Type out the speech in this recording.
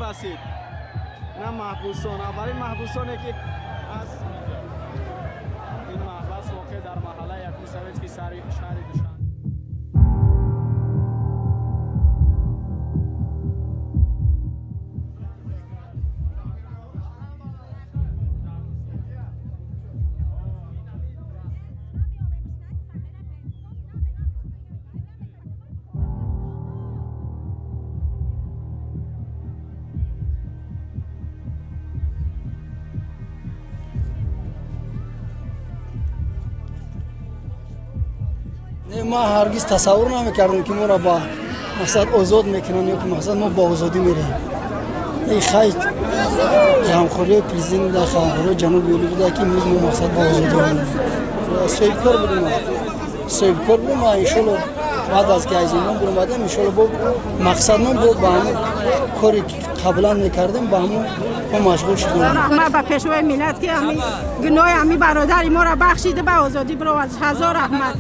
رسید. نه محبوسان، اولین محبوسانی که از این محبس واقع در محله یکوسویتسکی شهر دوشان. ما هرگز تصور نمی‌کردیم که ما را با مقصد آزاد میکنن یا که مقصد ما با آزادی میریم. این خیلی همخوری پرزیدنت در خبرهای جنوب یولی بوده که میز ما مقصد با آزادی میریم. صاحبکار بودیم. صاحبکار بودیم و انشالله بعد از که از ایمان برم بعدم انشالله با مقصد ما با همون کاری که قبلا میکردیم با همون ما مشغول شدیم. رحمت به پیشوای ملت که همین گناه همین برادر ما را بخشیده به آزادی برو از هزار رحمت.